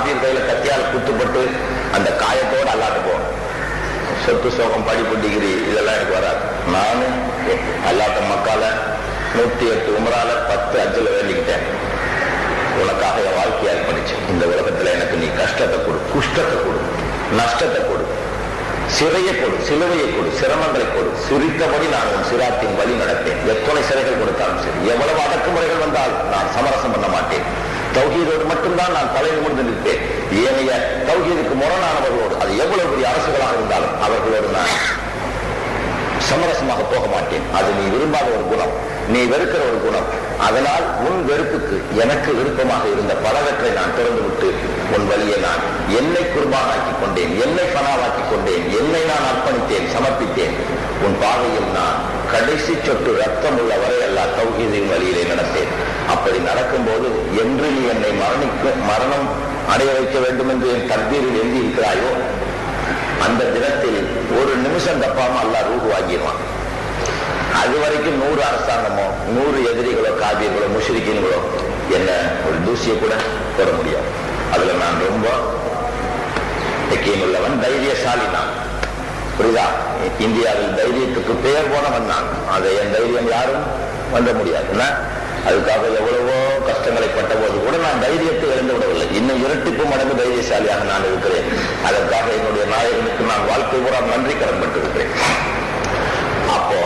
காபீர் கையில கத்தியால் குத்துப்பட்டு அந்த காயத்தோடு அல்லாட்டு போகணும். சொத்து சோகம் படிப்பு டிகிரி இதெல்லாம் எனக்கு வராது. நானும் அல்லாட்ட மக்கால 108 உமரால 10 அஜ்ஜில் வேண்டிக்கிட்டேன். உனக்காக என் வாழ்க்கையை அர்ப்பணிச்சேன். இந்த உலகத்துல எனக்கு நீ கஷ்டத்தை கொடு, குஷ்டத்தை கொடு, நஷ்டத்தை கொடு, சிறையை கொடு, சிலுவையை கொடு, சிரமங்களை கொடு, சிரித்தபடி நான் உன் சிராத்தின் வழி நடத்தேன். எத்தனை சிறைகள் கொடுத்தாலும் சரி, எவ்வளவு அடக்குமுறைகள் வந்தால் நான் சமரசம் பண்ண மாட்டேன். தௌஹீதோடு மட்டும்தான் நான் தலை நிமிர்ந்து நிற்பேன். ஏனைய தௌஹீதுக்கு முரணானவர்களோடு, அது எவ்வளவு பெரிய அரசுகளாக இருந்தாலும் அவர்களோடு நான் சமரசமாக போக மாட்டேன். அது நீ விரும்பாத ஒரு குணம், நீ வெறுக்கிற ஒரு குணம். அதனால் உன் வெறுப்புக்கு எனக்கு விருப்பமாக இருந்த பலவற்றை நான் திறந்து விட்டு உன் வழியை நான் என்னை குர்பானாக்கிக் கொண்டேன், என்னை பனாவாக்கிக் கொண்டேன், என்னை நான் அர்ப்பணித்தேன், சமர்ப்பித்தேன். உன் பாதையில் நான் கடைசி சொட்டு ரத்தம் உள்ள வரை அல்லா தௌஹீதின் வழியிலே நடத்தேன். அப்படி நடக்கும்போது என்று நீ என்னை மரணம் அடைய வைக்க வேண்டும் என்று என் தக்தீரில் எழுதி இருக்கிறாயோ அந்த தினத்தில் ஒரு நிமிஷம் தப்பாம அல்லாஹ் ரூஹு வாங்கிடுவான். அது வரைக்கும் 100 அரசாங்கமோ 100 எதிரிகளோ காபியர்களோ முஷ்ரிக்கீன்களோ என்ன ஒரு தூசியை கூட போட முடியாது. அதுல நான் ரொம்ப உள்ளவன், தைரியசாலி நான். புரியுதா? இந்தியாவில் தைரியத்துக்கு பெயர் போனவன் நான். அதை என் தைரியம் யாரும் வந்த முடியாதுன்னா, அதுக்காக எவ்வளவோ கஷ்டங்களை பட்ட போது கூட நான் தைரியத்தை இழந்து விடவில்லை. இன்னும் இரட்டிப்பு மடங்கு தைரியசாலியாக நான் இருக்கிறேன். அதற்காக என்னுடைய நாயகனுக்கு நான் வாழ்க்கை பூரா நன்றி கடன்பட்டிருக்கிறேன். அப்போ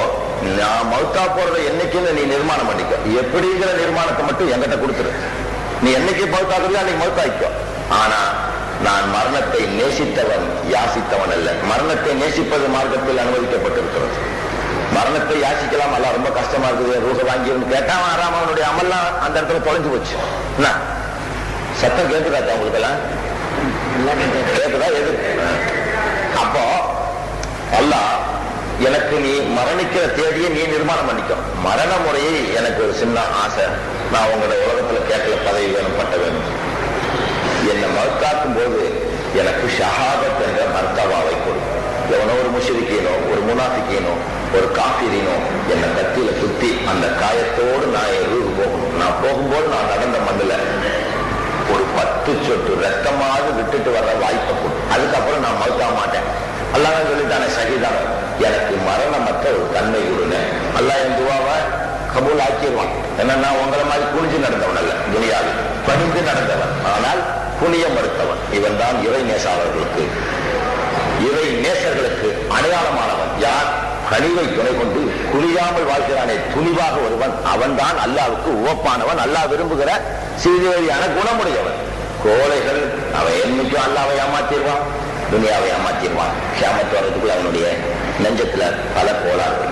நான் மௌத்தா போறதை என்னைக்குன்னு நீ நிர்மாணம் பண்ணிக்க. எப்படிங்கிற நிர்மாணத்தை மட்டும் என்கிட்ட கொடுத்துரு. நீ என்னைக்கு மௌத்தாக்குறியோ அன்னைக்கு மௌத்தாய்க்கோ. ஆனா நான் மரணத்தை நேசித்தவன், யாசித்தவன் அல்ல. மரணத்தை நேசிப்பது மார்க்கத்தில் அனுமதிக்கப்பட்டிருக்கிறது. மரணத்தை யாசிக்கலாம், அல்ல ரொம்ப கஷ்டமா இருக்குது, ரூஹ வாங்கி கேட்டா ஆறாம அவனுடைய அமல்லாம் அந்த இடத்துல தொலைஞ்சு போச்சு. என்ன சத்தம் கேட்குதா உங்களுக்கு எல்லாம்? கேட்குதா? எது? அப்போ அல்லாஹ் எனக்கு நீ மரணிக்கிற தேதியை நீ நிர்மாணம் பண்ணிக்கும். மரண முறையை எனக்கு ஒரு சின்ன ஆசை. நான் உங்களோட உலகத்துல கேட்கல பதவி வேணும், பட்ட வேணும். என்னை மறுத்தாக்கும் போது எனக்கு ஷஹாதத் என்ற மர்த்தபாவை கொடு. எவனோ ஒரு முஷ்ரிக்கீனோ, ஒரு முனாஃபிக்கீனோ, ஒரு காஃபிரீனோ என்னை கத்தியில சுத்தி அந்த காயத்தோடு நான் ரூஹு போகணும். நான் போகும்போது நான் நடந்த மண்ணில் ஒரு 10 சொட்டு ரத்தமாவது விட்டுட்டு வர்ற வாய்ப்பை கொடு. அதுக்கப்புறம் நான் மறுக்க மாட்டேன். அல்லாஹ் சொல்லிட்டானே ஷஹீதான, எனக்கு மரணமற்ற ஒரு தன்மை கொடுங்க. அல்லாஹ் என் துவாவை கபூல் ஆக்கிடுவான். ஏன்னா நான் உங்களை மாதிரி குனிஞ்சு நடந்தவன் அல்ல, துனியாவில் பணிந்து நடந்தவன். ஆனால் புனிய மறுத்தவன். இவன் தான் இறை நேசாளர்களுக்கு, இறை நேசர்களுக்கு அடையாளமானவன். யார்? கனிவை துணை கொண்டு குளியாமல் வாழ்கிறானே துணிவாக ஒருவன், அவன் தான் அல்லாவுக்கு உவப்பானவன், அல்லாஹ் விரும்புகிற சீதேவியான குணமுடையவன். கோழைகள் அவன் என்னைக்கும் அல்லாவை ஏமாத்திடுவான், துனியாவை ஏமாத்திடுவான். கியாமத் வரதுக்குள்ள அவனுடைய நெஞ்சத்துல பல கோளாறு.